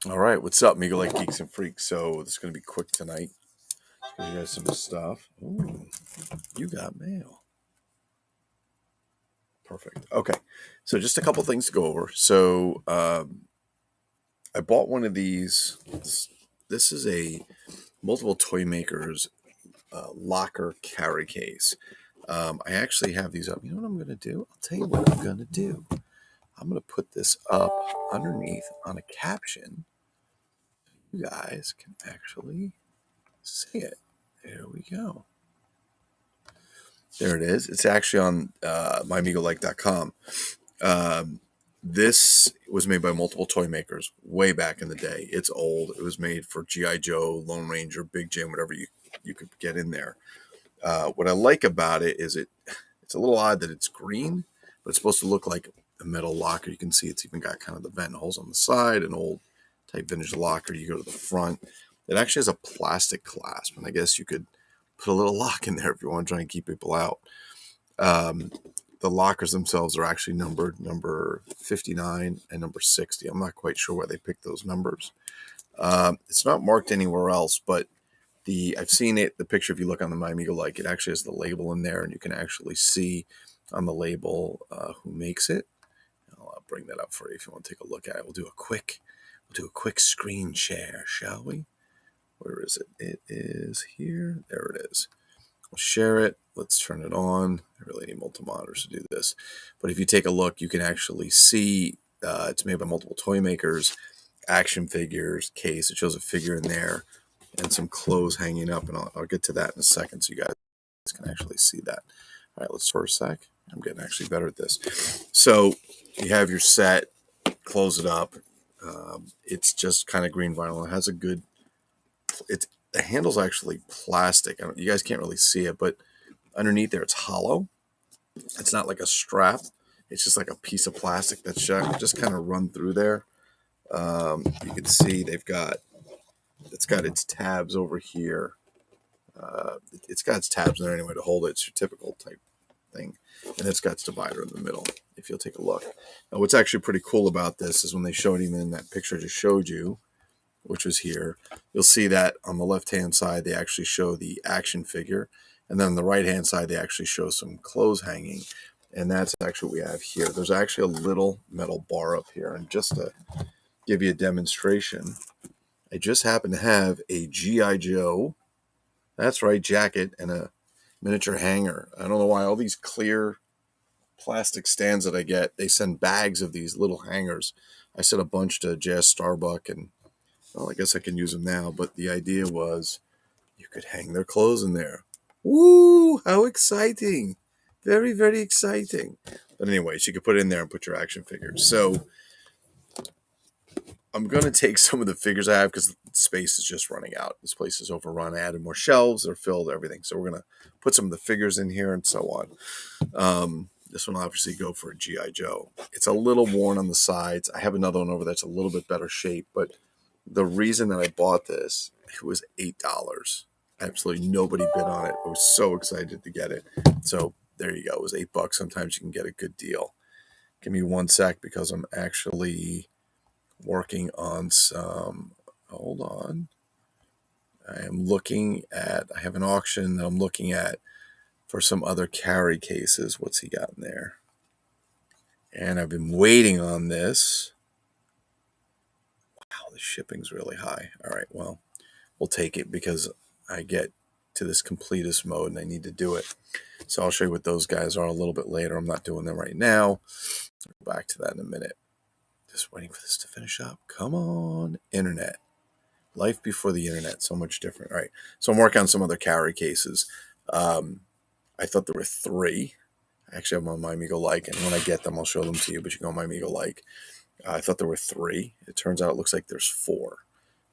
All right, what's up, Meagle Lake Geeks and Freaks? So this is going to be quick tonight. Give you guys some stuff. Ooh, you got mail. Perfect. Okay, so just a couple things to go over. So I bought one of these. This is a multiple Toymakers locker carry case. I actually have these up. You know what I'm going to do? I'll tell you what I'm going to do. I'm going to put this up underneath on a caption. You guys can actually see it. There we go. There it is. It's actually on mymeaglelike.com. This was made by multiple toy makers way back in the day. It's old. It was made for G.I. Joe, Lone Ranger, Big Jim, whatever you could get in there. What I like about it is it's a little odd that it's green, but it's supposed to look like a metal locker. You can see it's even got kind of the vent holes on the side, an old type vintage locker. You go to the front. It actually has a plastic clasp, and I guess you could put a little lock in there if you want to try and keep people out. The lockers themselves are actually numbered, number 59 and number 60. I'm not quite sure why they picked those numbers. It's not marked anywhere else, but I've seen it. The picture, if you look on the My Amigo Like, it actually has the label in there, and you can actually see on the label who makes it. I'll bring that up for you if you want to take a look at it. We'll do a quick screen share, shall we? Where is it? It is here. There it is. We'll share it. Let's turn it on. I really need multiple monitors to do this. But if you take a look, you can actually see it's made by multiple toy makers, action figures, case. It shows a figure in there and some clothes hanging up. And I'll get to that in a second so you guys can actually see that. All right, let's for a sec. I'm getting actually better at this. So you have your set, close it up. It's just kind of green vinyl. It has a good, the handle's actually plastic. You guys can't really see it, but underneath there, it's hollow. It's not like a strap. It's just like a piece of plastic that's just kind of run through there. You can see it's got its tabs over here. It's got its tabs there anyway to hold it. It's your typical type thing. And it's got its divider in the middle, if you'll take a look. Now, what's actually pretty cool about this is when they showed him in that picture I just showed you, which was here, you'll see that on the left-hand side, they actually show the action figure. And then on the right-hand side, they actually show some clothes hanging. And that's actually what we have here. There's actually a little metal bar up here. And just to give you a demonstration, I just happen to have a G.I. Joe, that's right, jacket, and a miniature hanger. I don't know why all these clear plastic stands that I get, they send bags of these little hangers. I sent a bunch to Jazz Starbuck, and well, I guess I can use them now, but the idea was you could hang their clothes in there. Woo! How exciting! Very, very exciting. But anyways, you could put it in there and put your action figures. So I'm going to take some of the figures I have because space is just running out. This place is overrun. I added more shelves. They're filled, everything. So we're going to put some of the figures in here and so on. This one will obviously go for a G.I. Joe. It's a little worn on the sides. I have another one over that's a little bit better shape, but the reason that I bought this, it was $8. Absolutely nobody bid on it. I was so excited to get it. So there you go. It was $8. Sometimes you can get a good deal. Give me one sec because I'm actually working on some. Hold on. I have an auction that I'm looking at for some other carry cases. What's he got in there? And I've been waiting on this. Wow, the shipping's really high. All right, well, we'll take it because I get to this completist mode and I need to do it. So I'll show you what those guys are a little bit later. I'm not doing them right now. I'll go back to that in a minute. Just waiting for this to finish up. Come on, internet. Life before the internet, so much different. All right, so I'm working on some other carry cases. I thought there were 3. I actually have them on My Amigo Like, and when I get them, I'll show them to you, but you can go on My Amigo Like. I thought there were 3. It turns out it looks like there's 4.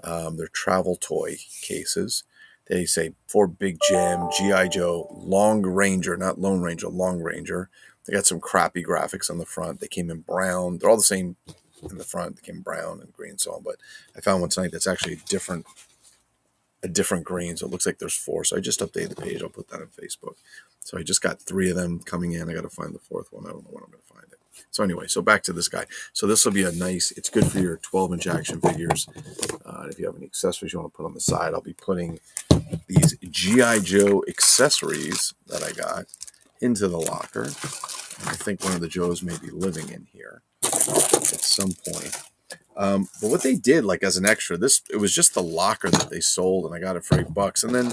They're travel toy cases. They say for Big Jim, G.I. Joe, Long Ranger, not Lone Ranger, Long Ranger. They got some crappy graphics on the front. They came in brown. They're all the same in the front. They came brown and green and so on. But I found one tonight that's actually a different a different green. So it looks like there's 4. So I just updated the page. I'll put that on Facebook. So I just got 3 of them coming in. I got to find the 4th one. I don't know when I'm going to find it. So anyway, so back to this guy. So this will be a nice, it's good for your 12-inch action figures. If you have any accessories you want to put on the side, I'll be putting these G.I. Joe accessories that I got into the locker. And I think one of the Joes may be living in here at some point. But what they did, like as an extra, it was just the locker that they sold, and I got it for $8. And then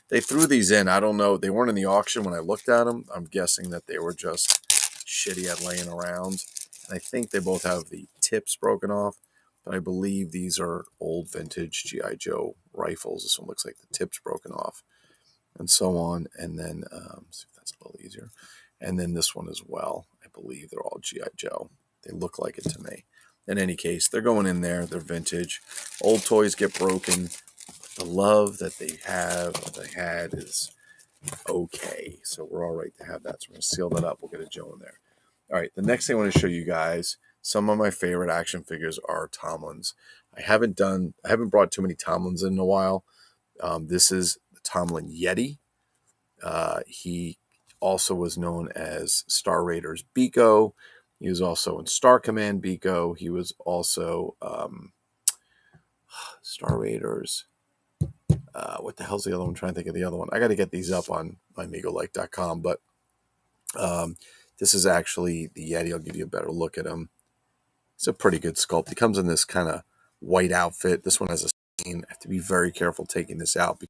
they threw these in. I don't know. They weren't in the auction when I looked at them. I'm guessing that they were just shitty at laying around. And I think they both have the tips broken off. But I believe these are old vintage G.I. Joe rifles. This one looks like the tip's broken off. And so on. And then, see if that's a little easier. And then this one as well. I believe they're all G.I. Joe. They look like it to me. In any case, they're going in there. They're vintage. Old toys get broken. The love that they had is okay. So we're all right to have that. So we're going to seal that up. We'll get a Joe in there. All right. The next thing I want to show you guys, some of my favorite action figures are Tomlins. I haven't brought too many Tomlins in a while. This is the Tomlin Yeti. He also was known as Star Raiders Bico. He was also in Star Command Bico. He was also Star Raiders. What the hell's the other one? I'm trying to think of the other one. I got to get these up on mymegalike.com. But this is actually the Yeti. I'll give you a better look at him. It's a pretty good sculpt. He comes in this kind of white outfit. This one has a stain. I have to be very careful taking this out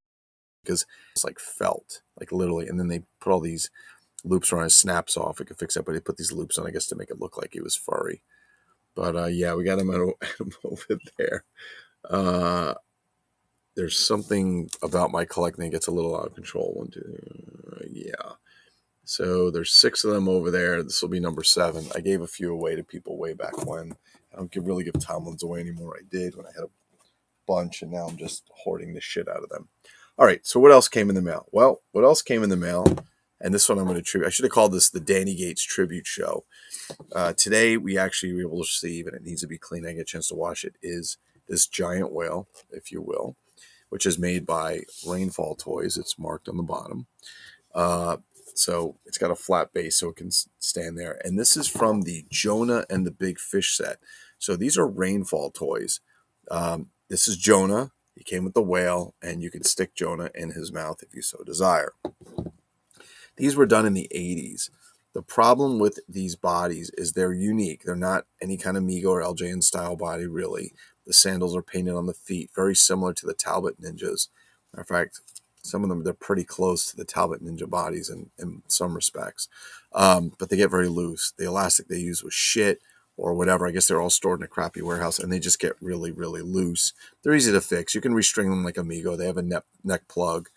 because it's like felt, like literally. And then they put all these loops around. It snaps off. We could fix that, but they put these loops on, I guess, to make it look like he was furry. But yeah, we got him over there. There's something about my collecting that gets a little out of control. 1, 2, yeah. So there's 6 of them over there. This will be number 7. I gave a few away to people way back when. I don't really give Tomlins away anymore. I did when I had a bunch, and now I'm just hoarding the shit out of them. All right, so what else came in the mail? Well, what else came in the mail? And this one I'm going to I should have called this the Danny Gates Tribute Show. Today we actually were able to receive, and it needs to be clean. I get a chance to wash it. Is this giant whale, if you will, which is made by Rainfall Toys. It's marked on the bottom. So it's got a flat base so it can stand there. And this is from the Jonah and the Big Fish set. So these are Rainfall Toys. This is Jonah. He came with the whale, and you can stick Jonah in his mouth if you so desire. These were done in the 80s. The problem with these bodies is they're unique. They're not any kind of Mego or LJN style body, really. The sandals are painted on the feet, very similar to the Talbot Ninjas. Matter of fact, some of them, they're pretty close to the Talbot Ninja bodies in some respects. But they get very loose. The elastic they use was shit or whatever. I guess they're all stored in a crappy warehouse, and they just get really, really loose. They're easy to fix. You can restring them like a Mego. They have a neck plug.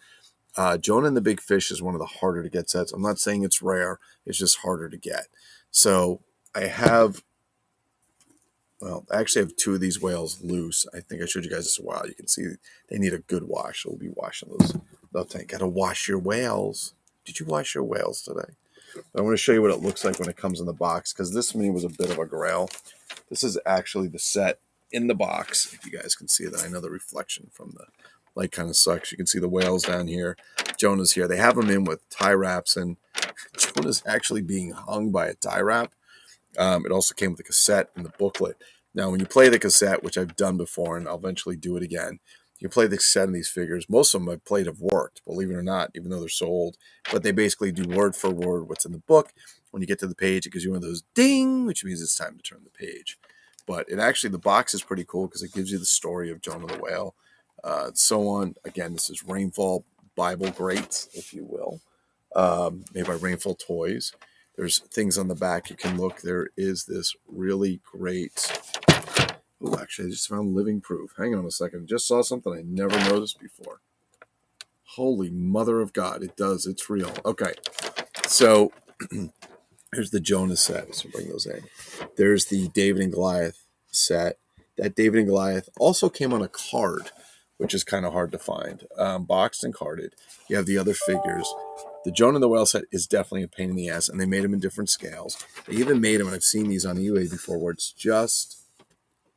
Jonah and the Big Fish is one of the harder to get sets. I'm not saying it's rare. It's just harder to get. So I actually have 2 of these whales loose. I think I showed you guys this a while. You can see they need a good wash. We'll be washing those. Got to wash your whales. Did you wash your whales today? I want to show you what it looks like when it comes in the box, because this one was a bit of a grail. This is actually the set in the box. If you guys can see that, I know the reflection from the light kind of sucks. You can see the whales down here. Jonah's here. They have them in with tie wraps, and Jonah's actually being hung by a tie wrap. It also came with a cassette and the booklet. Now, when you play the cassette, which I've done before, and I'll eventually do it again, you play the cassette in these figures. Most of them I've played have worked, believe it or not, even though they're so old. But they basically do word for word what's in the book. When you get to the page, it gives you one of those ding, which means it's time to turn the page. But the box is pretty cool because it gives you the story of Jonah the Whale. So on. Again, this is Rainfall Bible Greats, if you will, made by Rainfall Toys. There's things on the back you can look. There is this really great. Oh, actually, I just found living proof. Hang on a second. Just saw something I never noticed before. Holy mother of God. It does. It's real. Okay. So here's the Jonah set. So bring those in. There's the David and Goliath set. That David and Goliath also came on a card, which is kind of hard to find. Boxed and carded. You have the other figures. The Jonah and the Whale set is definitely a pain in the ass, and they made them in different scales. They even made them, and I've seen these on eBay before, where it's just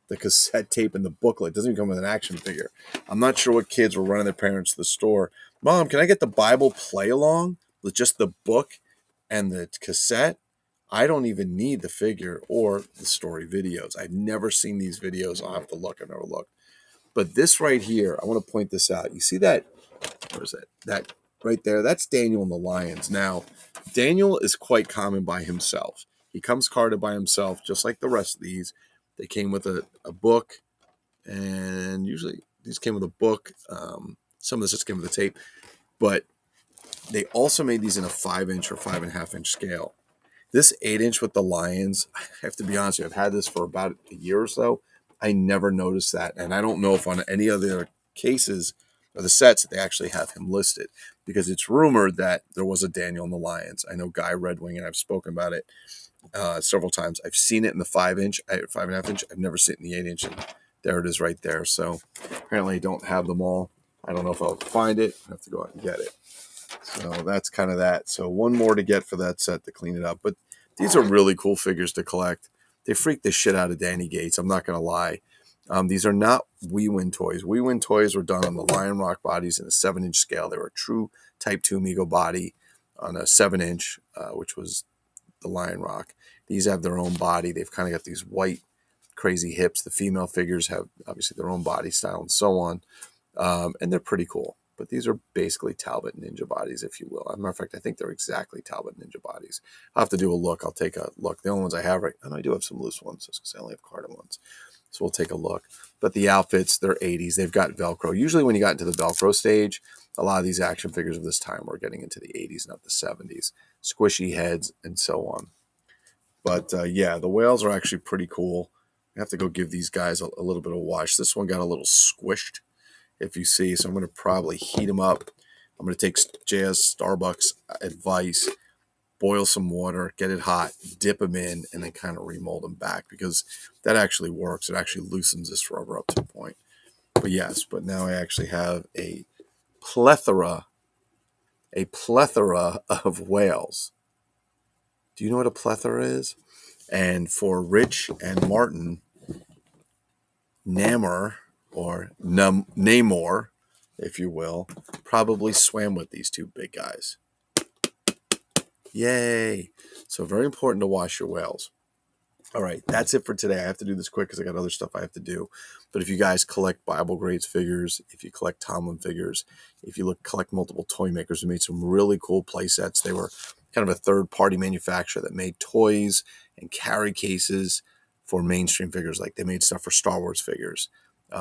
the cassette tape and the booklet. It doesn't even come with an action figure. I'm not sure what kids were running their parents to the store. Mom, can I get the Bible play along with just the book and the cassette? I don't even need the figure or the story videos. I've never seen these videos. I'll have to look. I've never looked. But this right here, I want to point this out. You see that? Where is it? That right there? That's Daniel and the Lions. Now, Daniel is quite common by himself. He comes carded by himself, just like the rest of these. They came with a book, and usually these came with a book. Some of this just came with a tape. But they also made these in a 5-inch or 5.5-inch scale. This 8-inch with the Lions, I have to be honest with you, I've had this for about a year or so. I never noticed that. And I don't know if on any other cases or the sets that they actually have him listed, because it's rumored that there was a Daniel and the Lions. I know Guy Red Wing, and I've spoken about it several times. I've seen it in the 5-inch, 5.5-inch. I've never seen it in the 8-inch. And there it is right there. So apparently I don't have them all. I don't know if I'll find it. I have to go out and get it. So that's kind of that. So one more to get for that set to clean it up. But these are really cool figures to collect. They freak the shit out of Danny Gates. I'm not going to lie. These are not We Win toys. We Win toys were done on the Lion Rock bodies in a 7-inch scale. They were a true Type 2 Mego body on a 7-inch, which was the Lion Rock. These have their own body. They've kind of got these white, crazy hips. The female figures have obviously their own body style and so on. And they're pretty cool. But these are basically Talbot Ninja bodies, if you will. As a matter of fact, I think they're exactly Talbot Ninja bodies. I'll have to do a look. I'll take a look. The only ones I have right now, I do have some loose ones because I only have carded ones. So we'll take a look. But the outfits, they're 80s. They've got Velcro. Usually when you got into the Velcro stage, a lot of these action figures of this time were getting into the 80s and up the 70s. Squishy heads and so on. But yeah, the whales are actually pretty cool. I have to go give these guys a little bit of a wash. This one got a little squished, if you see. So I'm going to probably heat them up. I'm going to take Jazz Starbucks advice, boil some water, get it hot, dip them in, and then kind of remold them back, because that actually works. It actually loosens this rubber up to a point. But yes, but now I actually have a plethora of whales. Do you know what a plethora is? And for Rich and Martin, Namor, or Namor, if you will, probably swam with these two big guys. Yay! So very important to wash your whales. All right, that's it for today. I have to do this quick because I got other stuff I have to do. But if you guys collect Bible Grades figures, if you collect Tomlin figures, if you collect multiple Toymakers who made some really cool play sets, they were kind of a third-party manufacturer that made toys and carry cases for mainstream figures. Like they made stuff for Star Wars figures.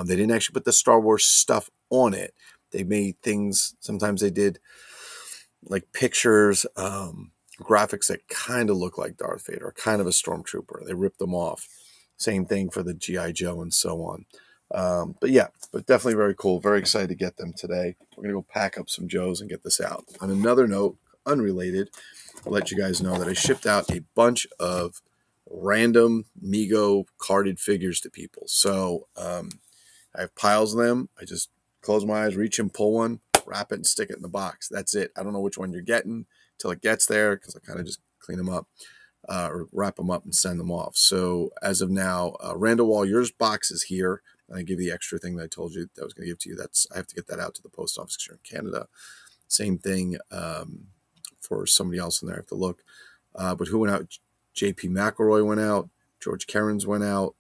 They didn't actually put the Star Wars stuff on it. They made things, sometimes they did like pictures, graphics that kind of look like Darth Vader, kind of a stormtrooper. They ripped them off. Same thing for the G.I. Joe and so on. But yeah, but definitely very cool. Very excited to get them today. We're going to go pack up some Joes and get this out. On another note, unrelated, I'll let you guys know that I shipped out a bunch of random Mego carded figures to people. So I have piles of them. I just close my eyes, reach and pull one, wrap it and stick it in the box. That's it. I don't know which one you're getting till it gets there, because I kind of just clean them up or wrap them up and send them off. So as of now, Randall Wall, yours box is here. And I give the extra thing that I told you that I was going to give to you. I have to get that out to the post office here in Canada. Same thing for somebody else in there. I have to look. But who went out? JP McElroy went out. George Kerens went out.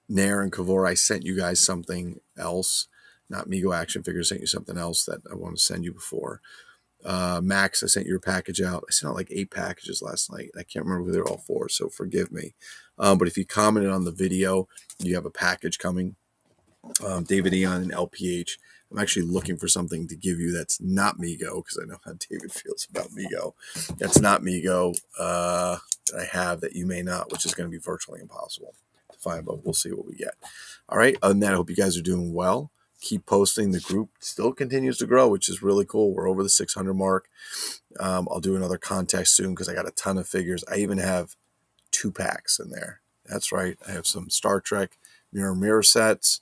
Nair and Kavor, I sent you guys something else. Not Mego action figures. I sent you something else that I want to send you before. Max, I sent your package out. I sent out like 8 packages last night. I can't remember who they're all for, so forgive me. But if you commented on the video, you have a package coming. David Eon and LPH. I'm actually looking for something to give you that's not Mego, because I know how David feels about Mego. That's not Mego that I have that you may not, which is going to be virtually impossible to find, but we'll see what we get. All right. Other than that, I hope you guys are doing well. Keep posting. The group still continues to grow, which is really cool. We're over the 600 mark. I'll do another contest soon because I got a ton of figures. I even have 2 packs in there. That's right. I have some Star Trek mirror sets.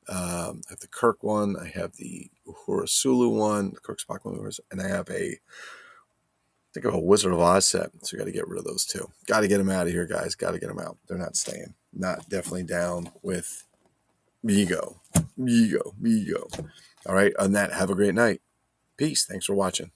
I have the Kirk one. I have the Uhura Sulu one, the Kirk Spock one, and I have a Think of a Wizard of Oz set. So we got to get rid of those too. Got to get them out of here, guys. Got to get them out. They're not staying. Not definitely down with Bico. Bico. All right. On that, have a great night. Peace. Thanks for watching.